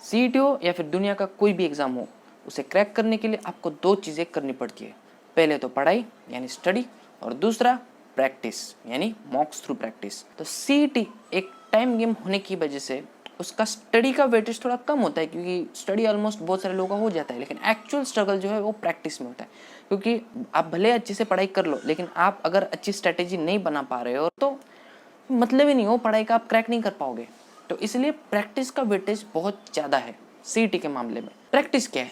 CET हो या फिर दुनिया का कोई भी एग्ज़ाम हो, उसे क्रैक करने के लिए आपको 2 चीज़ें करनी पड़ती है। पहले तो पढ़ाई यानी स्टडी, और दूसरा प्रैक्टिस यानी मॉक्स थ्रू प्रैक्टिस। तो सीईटी एक टाइम गेम होने की वजह से उसका स्टडी का वेटेज थोड़ा कम होता है, क्योंकि स्टडी ऑलमोस्ट बहुत सारे लोगों का हो जाता है, लेकिन एक्चुअल स्ट्रगल जो है वो प्रैक्टिस में होता है। क्योंकि आप भले अच्छे से पढ़ाई कर लो, लेकिन आप अगर अच्छी स्ट्रैटेजी नहीं बना पा रहे हो तो मतलब ही नहीं हो पढ़ाई का, आप क्रैक नहीं कर पाओगे। तो इसलिए प्रैक्टिस का वेटेज बहुत ज़्यादा है सीईटी के मामले में। प्रैक्टिस क्या है,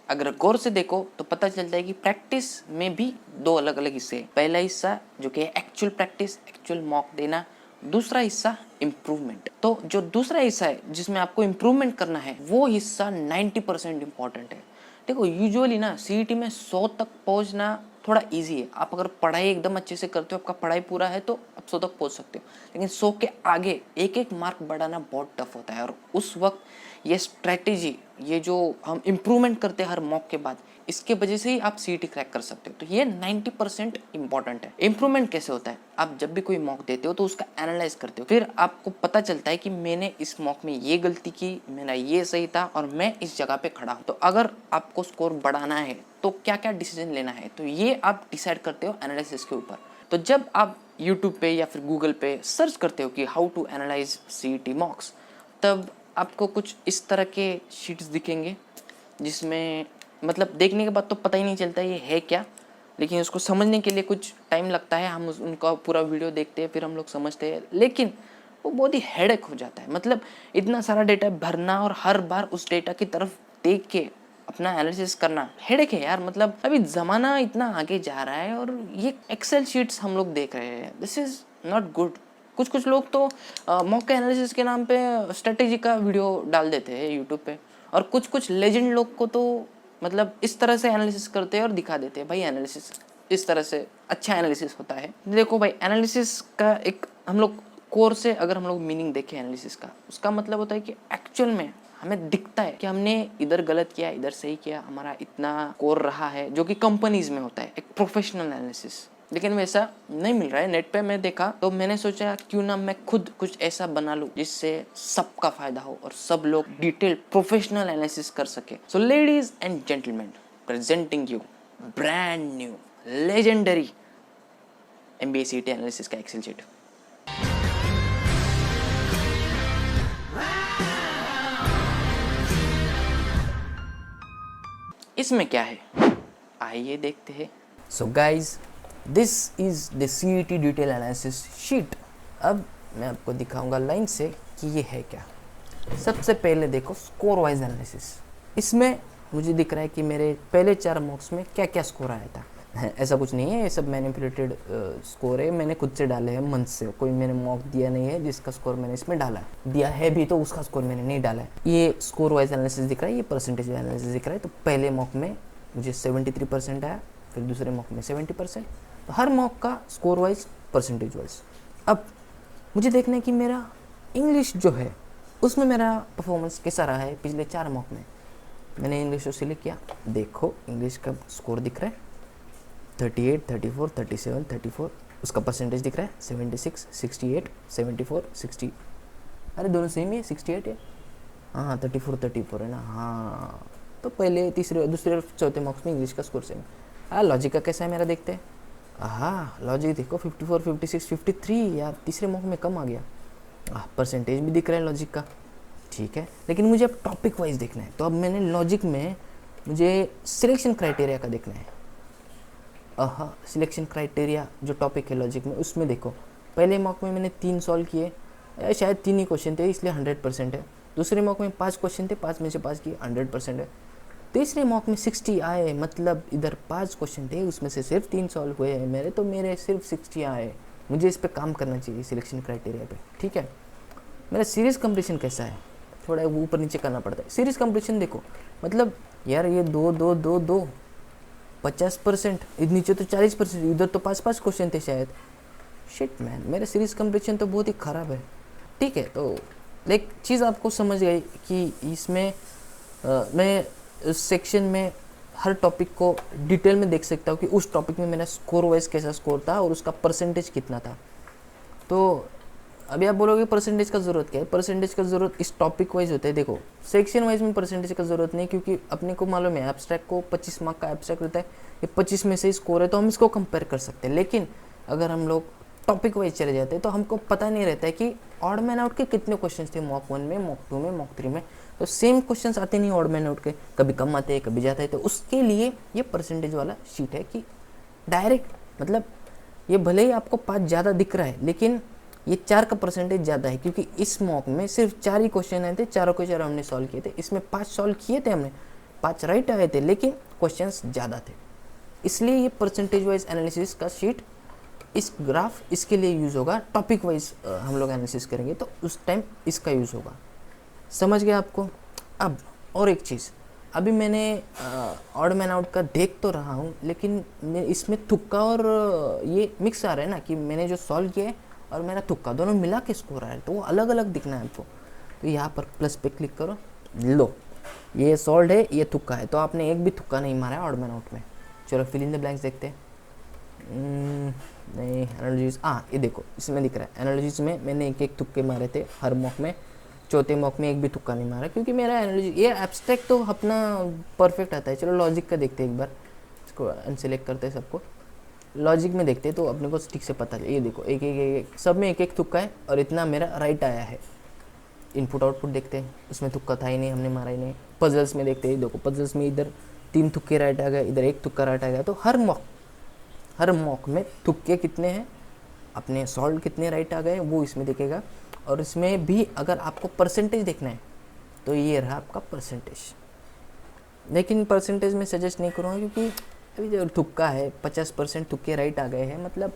अगर गौर से देखो तो पता चलता है कि प्रैक्टिस में भी 2 अलग अलग हिस्से हैं। पहला हिस्सा जो कि एक्चुअल प्रैक्टिस, एक्चुअल मॉक देना, दूसरा हिस्सा इम्प्रूवमेंट। तो जो दूसरा हिस्सा है जिसमें आपको इम्प्रूवमेंट करना है, वो हिस्सा 90% इंपॉर्टेंट है। देखो यूजुअली ना सीईटी में 100 तक पहुंचना थोड़ा इजी है। आप अगर पढ़ाई एकदम अच्छे से करते हो, आपका पढ़ाई पूरा है, तो आप 100 तक पहुंच सकते हो। लेकिन 100 के आगे एक एक मार्क बढ़ाना बहुत टफ होता है, और उस वक्त ये स्ट्रेटेजी, ये जो हम इम्प्रूवमेंट करते हैं हर मॉक के बाद, इसके वजह से ही आप सीईटी क्रैक कर सकते हो। तो ये 90% इंपॉर्टेंट है। इम्प्रूवमेंट कैसे होता है, आप जब भी कोई मॉक देते हो तो उसका एनालाइज करते हो, फिर आपको पता चलता है कि मैंने इस मॉक में ये गलती की, मेरा ये सही था, और मैं इस जगह पे खड़ा हूँ। तो अगर आपको स्कोर बढ़ाना है तो क्या क्या डिसीजन लेना है, तो ये आप डिसाइड करते हो एनालिसिस के ऊपर। तो जब आप यूट्यूब पे या फिर गूगल पे सर्च करते हो कि how to analyse CET mocks, तब आपको कुछ इस तरह के शीट्स दिखेंगे, जिसमें मतलब देखने के बाद तो पता ही नहीं चलता ये है क्या, लेकिन उसको समझने के लिए कुछ टाइम लगता है। हम उनका पूरा वीडियो देखते हैं, फिर हम लोग समझते हैं, लेकिन वो बहुत ही हेडेक हो जाता है। मतलब इतना सारा डेटा भरना और हर बार उस डेटा की तरफ देख के अपना एनालिसिस करना हेडेक है यार। मतलब अभी ज़माना इतना आगे जा रहा है और ये एक्सेल शीट्स हम लोग देख रहे हैं, दिस इज़ नॉट गुड। कुछ लोग तो मॉक एनालिसिस के नाम पे स्ट्रेटेजी का वीडियो डाल देते हैं यूट्यूब पे, और कुछ लेजेंड लोग को तो मतलब इस तरह से एनालिसिस करते हैं और दिखा देते हैं, भाई एनालिसिस इस तरह से अच्छा एनालिसिस होता है। देखो भाई, एनालिसिस का एक हम लोग कोर से अगर हम लोग मीनिंग देखें एनालिसिस का, उसका मतलब होता है कि एक्चुअल में हमें दिखता है कि हमने इधर गलत किया, इधर सही किया, हमारा इतना कोर रहा है, जो कि कंपनीज में होता है एक प्रोफेशनल एनालिसिस। लेकिन वैसा नहीं मिल रहा है नेट पे। मैं देखा तो मैंने सोचा क्यों ना मैं खुद कुछ ऐसा बना लूं जिससे सबका फायदा हो और सब लोग डिटेल प्रोफेशनल एनालिसिस कर सके। So ladies and gentleman, presenting you brand new legendary MBA CET analysis का एक्सेल शीट। इसमें क्या है आइए देखते हैं। So guys, this is the CET detail analysis sheet. अब मैं आपको दिखाऊंगा लाइन से कि ये है क्या। सबसे पहले देखो स्कोर वाइज एनालिसिस। इसमें मुझे दिख रहा है कि मेरे पहले 4 मॉक्स में क्या क्या स्कोर आया था। ऐसा कुछ नहीं है, ये सब मैनिपुलेटेड स्कोर है, मैंने खुद से डाले हैं मन से। कोई मैंने मॉक दिया नहीं है जिसका स्कोर मैंने इसमें डाला है, दिया है भी तो उसका स्कोर मैंने नहीं डाला है। ये स्कोर वाइज एनालिसिस दिख रहा है, ये परसेंटेज एनालिसिस दिख रहा है। तो पहले मॉक में मुझे 73% आया, फिर दूसरे मॉक में 70%। तो हर मॉक का स्कोर वाइज परसेंटेज वाइज। अब मुझे देखना है कि मेरा इंग्लिश जो है उसमें मेरा परफॉर्मेंस कैसा रहा है पिछले 4 मॉक में। मैंने इंग्लिश को सिलेक्ट किया, देखो इंग्लिश का स्कोर दिख रहा है 38, 34, 37, 34। उसका परसेंटेज दिख रहा है 76, 68, 74, 60। अरे दोनों सेम ही है, 68 है। हाँ 34 है ना। हाँ तो पहले तीसरे दूसरे और चौथे मॉक्स में इंग्लिश का स्कोर सेम। हाँ लॉजिक का कैसा है मेरा देखते हैं। हाँ लॉजिक देखो 54, 56, 53 यार, तीसरे मॉक में कम आ गया। परसेंटेज भी दिख रहा है लॉजिक का, ठीक है। लेकिन मुझे अब टॉपिक वाइज देखना है। तो अब मैंने लॉजिक में मुझे सिलेक्शन क्राइटेरिया का देखना है। सिलेक्शन क्राइटेरिया जो टॉपिक है लॉजिक में, उसमें देखो पहले मॉक में मैंने 3 सॉल्व किए, शायद 3 ही क्वेश्चन थे इसलिए 100% है। दूसरे मॉक में 5 क्वेश्चन थे, 5 में से 5 किए, 100% है। तीसरे मॉक में 60 आए, मतलब इधर 5 क्वेश्चन थे उसमें से सिर्फ 3 सॉल्व हुए हैं मेरे, तो मेरे सिर्फ 60 आए। मुझे इस पर काम करना चाहिए सिलेक्शन क्राइटेरिया पे, ठीक है। मेरा सीरीज कंप्लीशन कैसा है, थोड़ा ऊपर नीचे करना पड़ता है। सीरीज कंप्लीशन देखो, मतलब यार ये 2 2 2 2 50%, नीचे तो 40%, इधर तो 5 क्वेश्चन थे शायद। शिट मैन, मेरा सीरीज कंप्लीशन तो बहुत ही ख़राब है, ठीक है। तो एक चीज़ आपको समझ गई कि इसमें मैं इस सेक्शन में हर टॉपिक को डिटेल में देख सकता हूँ कि उस टॉपिक में मेरा स्कोर वाइज कैसा स्कोर था और उसका परसेंटेज कितना था। तो अभी आप बोलोगे परसेंटेज का ज़रूरत क्या है, परसेंटेज का ज़रूरत इस टॉपिक वाइज होता है। देखो सेक्शन वाइज में परसेंटेज का ज़रूरत नहीं, क्योंकि अपने को मालूम है एब्स्ट्रैक्ट को 25 मार्क का एब्स्ट्रैक्ट रहता है, ये 25 में से स्कोर है तो हम इसको कंपेयर कर सकते हैं। लेकिन अगर हम लोग टॉपिक वाइज चले जाते हैं तो हमको पता नहीं रहता है कि ऑड मैन आउट के कितने क्वेश्चन थे मॉक 1 में, मॉक 2 में, मॉक 3 में। तो सेम क्वेश्चन आते नहीं ऑड मैन आउट के, कभी कम आते हैं कभी जाते हैं। तो उसके लिए ये परसेंटेज वाला शीट है कि डायरेक्ट मतलब ये भले ही आपको 5 ज़्यादा दिख रहा है, लेकिन ये 4 का परसेंटेज ज़्यादा है, क्योंकि इस मॉक में सिर्फ 4 ही क्वेश्चन आए थे, चारों के चारों हमने सॉल्व किए थे। इसमें 5 सॉल्व किए थे हमने, 5 राइट आए थे, लेकिन क्वेश्चंस ज़्यादा थे। इसलिए ये परसेंटेज वाइज एनालिसिस का शीट, इस ग्राफ इसके लिए यूज़ होगा। टॉपिक वाइज हम लोग एनालिसिस करेंगे तो उस टाइम इसका यूज़ होगा। समझ गया आपको? अब और एक चीज़, अभी मैंने ऑड मैन आउट का देख तो रहा हूँ, लेकिन मैं इसमें तुक्का और ये मिक्स आ रहा है ना, कि मैंने जो सॉल्व किया है और मेरा तुक्का दोनों मिला के स्कोर आ रहा है, तो वो अलग अलग दिखना है आपको। तो यहाँ पर प्लस पे क्लिक करो, लो ये सॉल्व है, ये तुक्का है, तो आपने एक भी तुक्का नहीं मारा है ऑड मैन आउट में। चलो फिल इन द ब्लैंक्स देखते हैं। नहीं एनालिसिस, ये देखो इसमें दिख रहा है एनालिसिस में मैंने एक एक तुक्के मारे थे हर मॉक में, चौथे मॉक में एक भी तुक्का नहीं मारा, क्योंकि मेरा एनालिसिस ये एब्स्ट्रैक्ट तो अपना परफेक्ट आता है। चलो लॉजिक का देखते हैं एक बार, इसको अनसेलेक्ट करते हैं सबको, लॉजिक में देखते हैं तो अपने को ठीक से पता चले। ये देखो एक एक एक सब में एक एक तुक्का है और इतना मेरा राइट आया है। इनपुट आउटपुट देखते हैं, उसमें तुक्का था ही नहीं, हमने मारा ही नहीं। पजल्स में देखते हैं, देखो पजल्स में इधर 3 तुक्के राइट आ गए, इधर 1 तुक्का राइट आ गया। तो हर मॉक में तुक्के कितने हैं, अपने सॉल्व कितने राइट आ गए वो इसमें दिखेगा। और इसमें भी अगर आपको परसेंटेज देखना है तो ये रहा आपका परसेंटेज। लेकिन परसेंटेज में सजेस्ट नहीं करूँगा, क्योंकि अभी जो तुक्का है 50% तुक्के राइट आ गए हैं, मतलब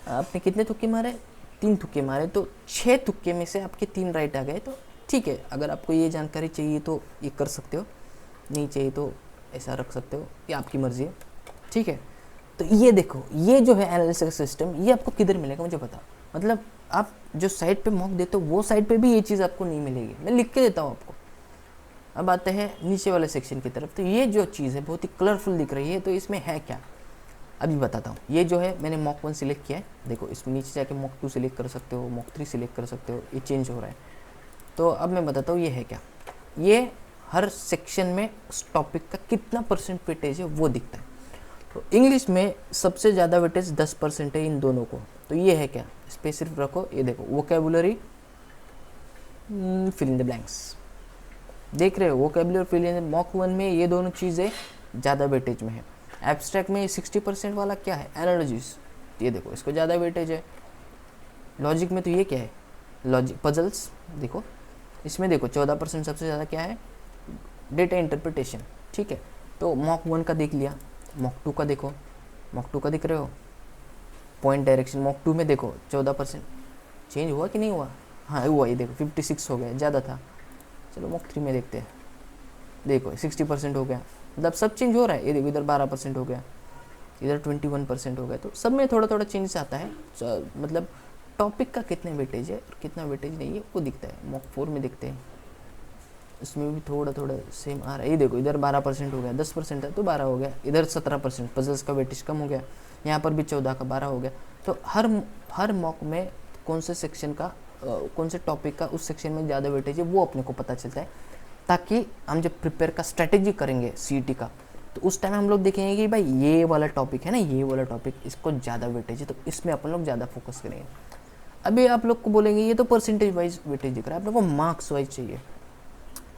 आपने कितने तुक्के मारे, 3 तुक्के मारे, तो 6 तुक्के में से आपके 3 राइट आ गए। तो ठीक है, अगर आपको ये जानकारी चाहिए तो ये कर सकते हो, नहीं चाहिए तो ऐसा रख सकते हो, ये आपकी मर्ज़ी है। ठीक है, तो ये देखो ये जो है एनालिसिस सिस्टम, ये आपको किधर मिलेगा मुझे बताओ। मतलब आप जो साइट पे मॉक देते हो वो साइट पे भी ये चीज़ आपको नहीं मिलेगी, मैं लिख के देता हूँ आपको। अब आते हैं नीचे वाले सेक्शन की तरफ। तो ये जो चीज़ है बहुत ही कलरफुल दिख रही है, तो इसमें है क्या अभी बताता हूँ। ये जो है मैंने मॉक 1 सिलेक्ट किया है, देखो इसमें नीचे जाके मॉक 2 सिलेक्ट कर सकते हो, मॉक 3 सिलेक्ट कर सकते हो, ये चेंज हो रहा है। तो अब मैं बताता हूँ ये है क्या। ये हर सेक्शन में उस टॉपिक का कितना परसेंट वेटेज है वो दिखता है। तो इंग्लिश में सबसे ज़्यादा वेटेज 10% है इन दोनों को। तो ये है क्या, इस पर सिर्फ रखो, ये देखो vocabulary fill in the blanks, देख रहे हो वोकैबुलरी फिल इन। मॉक 1 में ये दोनों चीज़ें ज़्यादा वेटेज में है। एब्स्ट्रैक्ट में 60% वाला क्या है, एनालॉजिस, ये देखो इसको ज़्यादा वेटेज है। लॉजिक में तो ये क्या है, लॉजिक पजल्स, देखो इसमें देखो 14% सबसे ज़्यादा क्या है, डेटा इंटरप्रिटेशन। ठीक है, तो मॉक 1 का देख लिया, मॉक 2 का देखो, मॉक 2 का दिख रहे हो, पॉइंट डायरेक्शन मॉक 2 में देखो 14% चेंज हुआ कि नहीं हुआ, हाँ हुआ, ये देखो 56 हो गया, ज़्यादा था। चलो मॉक 3 में देखते हैं, देखो 60% हो गया, मतलब सब चेंज हो रहा है। ये देखो इधर 12% हो गया, इधर 21% हो गया। तो सब में थोड़ा थोड़ा चेंजेस आता है, मतलब टॉपिक का कितने वेटेज है और कितना वेटेज नहीं है वो दिखता है। मॉक 4 में देखते हैं, इसमें भी थोड़ा थोड़ा सेम आ रहा है। ये देखो इधर 12% हो गया, 10% है तो 12 हो गया, इधर 17%, पजल्स का वेटेज कम हो गया, यहाँ पर भी 14 का 12 हो गया। तो हर मॉक में कौन से सेक्शन का कौन से टॉपिक का उस सेक्शन में ज़्यादा वेटेज है वो अपने को पता चलता है, ताकि हम जब प्रिपेयर का स्ट्रैटेजी करेंगे सीईटी का तो उस टाइम हम लोग देखेंगे कि भाई ये वाला टॉपिक है ना, ये वाला टॉपिक इसको ज़्यादा वेटेज है, तो इसमें अपन लोग ज़्यादा फोकस करेंगे। अभी आप लोग को बोलेंगे ये तो परसेंटेज वाइज वेटेज दिख रहा है, आप लोग को मार्क्स वाइज चाहिए।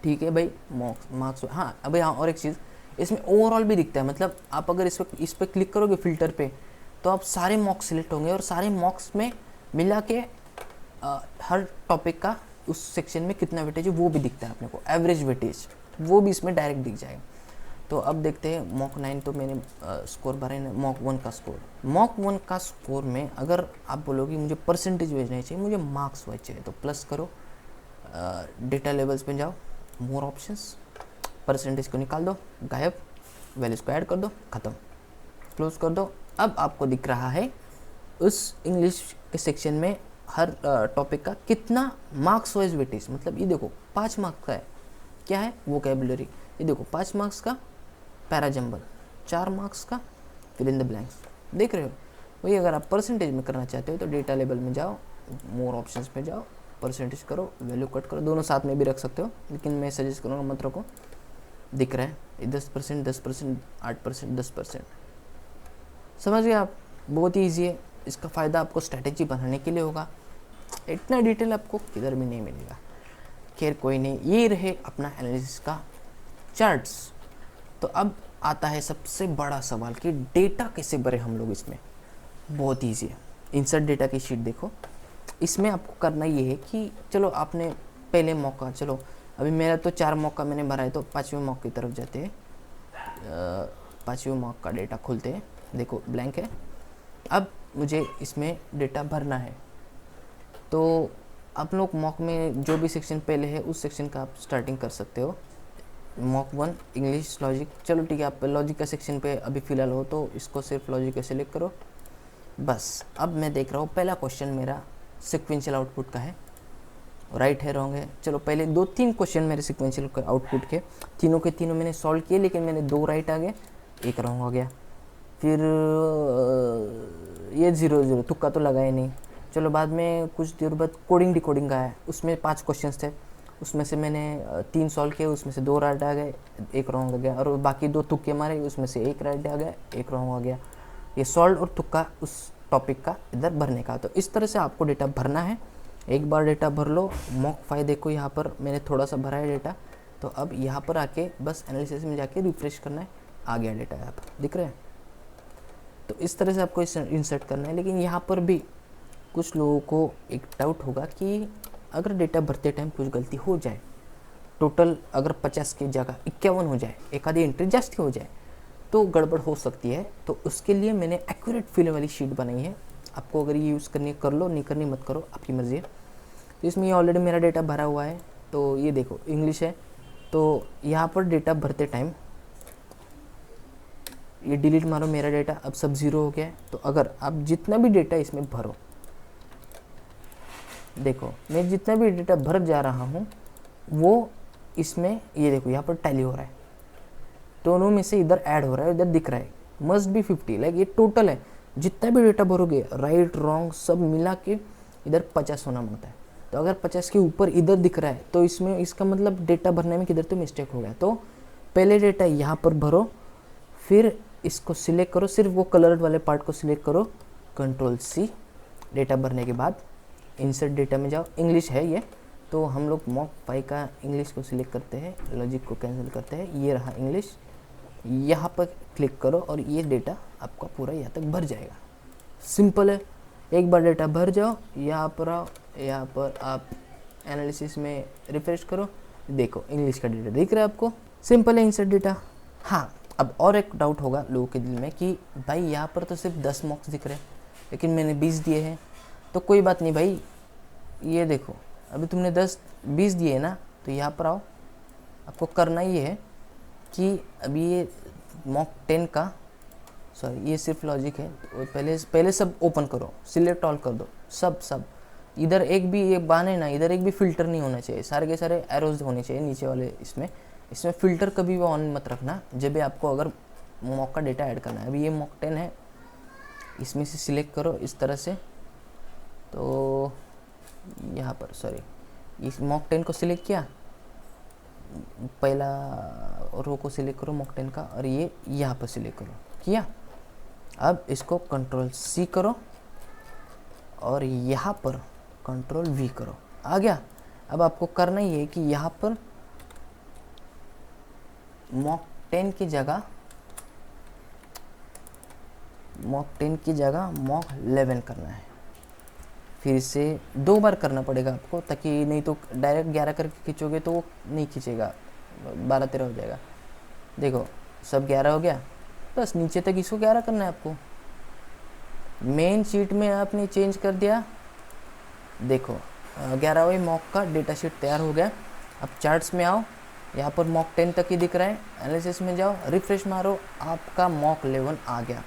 ठीक है भाई, मार्क्स हाँ। अभी हाँ और एक चीज़, इसमें ओवरऑल भी दिखता है, मतलब आप अगर इस पर क्लिक करोगे फिल्टर पे तो आप सारे मॉक्स सिलेक्ट होंगे और सारे मॉक्स में मिला के हर टॉपिक का उस सेक्शन में कितना वेटेज है वो भी दिखता है अपने को, एवरेज वेटेज वो भी इसमें डायरेक्ट दिख जाएगा। तो अब देखते हैं मॉक 9, तो मैंने स्कोर भरे ना, मॉक 1 का स्कोर। मॉक 1 का स्कोर में अगर आप बोलोगे मुझे परसेंटेज वाइज नहीं चाहिए, मुझे मार्क्स वाइज चाहिए, तो प्लस करो, डेटा लेवल्स में जाओ, मोर ऑप्शंस, परसेंटेज को निकाल दो, गायब, वैल्यूज को ऐड कर दो, ख़त्म, क्लोज कर दो। अब आपको दिख रहा है उस इंग्लिश के सेक्शन में हर टॉपिक का कितना मार्क्स वाइज वेटेज, मतलब ये देखो 5 मार्क्स का है, क्या है वोकैबुलरी, ये देखो 5 मार्क्स का पैराजंबल, 4 मार्क्स का फिल इन द ब्लैंक्स, देख रहे हो। वही अगर आप परसेंटेज में करना चाहते हो तो डेटा लेवल में जाओ, मोर ऑप्शंस पे जाओ, परसेंटेज करो, वैल्यू कट करो, दोनों साथ में भी रख सकते हो, लेकिन मैं सजेस्ट करूँगा मत रखो। दिख रहा है 10%, 10%, 8%, 10%, समझ गए आप। बहुत ही ईजी है। इसका फ़ायदा आपको स्ट्रैटेजी बनाने के लिए होगा, इतना डिटेल आपको किधर भी नहीं मिलेगा। खैर कोई नहीं, ये रहे अपना एनालिसिस का चार्ट्स। तो अब आता है सबसे बड़ा सवाल कि डेटा कैसे भरे हम लोग इसमें। बहुत ईजी है। इंसर्ट डेटा की शीट देखो, इसमें आपको करना ये है कि चलो आपने पहले मौका, चलो अभी मेरा तो 4 मौका मैंने भरा है, तो 5वें मौके की तरफ जाते हैं। 5वें मौका का डेटा खोलते हैं, देखो ब्लैंक है। अब मुझे इसमें डेटा भरना है, तो आप लोग मॉक में जो भी सेक्शन पहले है उस सेक्शन का आप स्टार्टिंग कर सकते हो। मॉक 1 इंग्लिश लॉजिक, चलो ठीक है, आप लॉजिक का सेक्शन पे अभी फ़िलहाल हो तो इसको सिर्फ लॉजिक का सेलेक्ट करो बस। अब मैं देख रहा हूँ पहला क्वेश्चन मेरा सिक्वेंशियल आउटपुट का है, राइट है रॉन्ग है। चलो पहले 2-3 क्वेश्चन मेरे सिक्वेंशियल आउटपुट के, तीनों के तीनों मैंने सॉल्व किए, लेकिन मैंने 2 राइट आ गए, 1 रॉन्ग हो गया। फिर ये 0-0 तुक्का तो लगा ही नहीं। चलो बाद में कुछ देर बाद कोडिंग डिकोडिंग का है, उसमें 5 क्वेश्चंस थे, उसमें से मैंने 3 सॉल्व किए, उसमें से 2 राइट आ गए, 1 रॉन्ग हो गया, और बाकी 2 तुक्के मारे, उसमें से 1 राइट आ गया, 1 रॉन्ग हो गया। ये सॉल्व और तुक्का उस टॉपिक का इधर भरने का। तो इस तरह से आपको डेटा भरना है। एक बार डेटा भर लो। मॉक 5 देखो, यहाँ पर मैंने थोड़ा सा भरा है डेटा, तो अब यहाँ पर आके बस एनालिसिस में जाके रिफ्रेश करना है, आ गया डेटा यहाँ पर, दिख रहा है। तो इस तरह से आपको इंसर्ट करना है। लेकिन यहाँ पर भी कुछ लोगों को एक डाउट होगा कि अगर डेटा भरते टाइम कुछ गलती हो जाए, टोटल अगर 50 की जगह 51 हो जाए, एक आधी एंट्री जास्ती हो जाए, तो गड़बड़ हो सकती है। तो उसके लिए मैंने एक्यूरेट फिल वाली शीट बनाई है। आपको अगर ये यूज़ करनी है कर लो, नहीं करनी मत करो, आपकी मर्ज़ी है। तो इसमें ये ऑलरेडी मेरा डेटा भरा हुआ है, तो ये देखो इंग्लिश है, तो यहाँ पर डेटा भरते टाइम ये डिलीट मारो मेरा डेटा, अब सब 0 हो गया है। तो अगर आप जितना भी डेटा इसमें भरो, देखो मैं जितना भी डेटा भर जा रहा हूँ वो इसमें, ये देखो यहाँ पर टैली हो रहा है, दोनों में से इधर ऐड हो रहा है, इधर दिख रहा है मस्ट बी 50, लाइक ये टोटल है। जितना भी डेटा भरोगे राइट रॉन्ग सब मिला के इधर 50 होना मांगता है। तो अगर 50 के ऊपर इधर दिख रहा है तो इसमें इसका मतलब डेटा भरने में किधर तो मिस्टेक हो गया। तो पहले डेटा यहाँ पर भरो, फिर इसको सिलेक्ट करो, सिर्फ वो कलर्ड वाले पार्ट को सिलेक्ट करो, Ctrl+C। डेटा भरने के बाद इंसर्ट डेटा में जाओ, इंग्लिश है ये, तो हम लोग मॉक 5 का इंग्लिश को सिलेक्ट करते हैं, लॉजिक को कैंसिल करते हैं, ये रहा इंग्लिश, यहाँ पर क्लिक करो और ये डेटा आपका पूरा यहाँ तक भर जाएगा। सिंपल है। एक बार डेटा भर जाओ, यहाँ पर आओ, यहाँ पर आप एनालिसिस में रिफ्रेश करो, देखो इंग्लिश का डेटा दिख रहा है आपको। सिंपल है इंसर्ट डेटा। हाँ, अब और एक डाउट होगा लोगों के दिल में कि भाई यहाँ पर तो सिर्फ 10 मार्क्स दिख रहे हैं, लेकिन मैंने 20 दिए हैं। तो कोई बात नहीं भाई, ये देखो अभी तुमने 10-20 दिए ना, तो यहाँ पर आओ, आपको करना ये है कि अभी ये मॉक 10 का, सॉरी ये सिर्फ लॉजिक है, तो पहले सब ओपन करो, सिलेक्ट ऑल कर दो, सब इधर एक भी ये बान है ना, इधर एक भी फिल्टर नहीं होना चाहिए, सारे के सारे एरोज होने चाहिए नीचे वाले। इसमें फिल्टर कभी भी ऑन मत रखना जब भी आपको अगर मॉक का डेटा ऐड करना है। अभी ये मॉक 10 है, इसमें से सिलेक्ट करो इस तरह से, तो यहाँ पर सॉरी इस मॉक 10 को सिलेक्ट किया, पहला रो को सिलेक्ट करो मॉक 10 का, और ये यहाँ पर सिलेक्ट करो, किया। अब इसको Ctrl+C करो और यहाँ पर Ctrl+V करो, आ गया। अब आपको करना ये है कि यहाँ पर मॉक 10 की जगह मॉक 11 करना है। फिर से 2 बार करना पड़ेगा आपको, ताकि नहीं तो डायरेक्ट 11 करके खींचोगे तो वो नहीं खींचेगा, 12-13 हो जाएगा। देखो सब 11 हो गया, बस नीचे तक इसको 11 करना है आपको। मेन शीट में आपने चेंज कर दिया, देखो 11वें मॉक का डेटा शीट तैयार हो गया। अब चार्ट्स में आओ, यहाँ पर मॉक 10 तक ही दिख रहा है, एनालिसिस में जाओ, रिफ्रेश मारो, आपका मॉक 11 आ गया।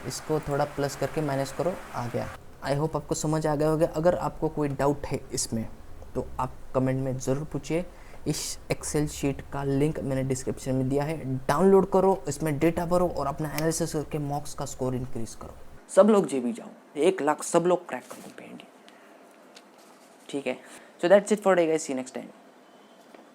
इसको थोड़ा प्लस करके माइनस करो, आ गया। आई होप आपको समझ आ गया होगा। अगर आपको कोई डाउट है इसमें तो आप कमेंट में ज़रूर पूछिए। इस एक्सेल शीट का लिंक मैंने डिस्क्रिप्शन में दिया है, डाउनलोड करो, इसमें डेटा भरो और अपना एनालिसिस करके मॉक्स का स्कोर इंक्रीज करो। सब लोग जे भी जाओ, 1 लाख सब लोग क्रैक करो पेंडी। ठीक है, so that's it for day guys, see next time.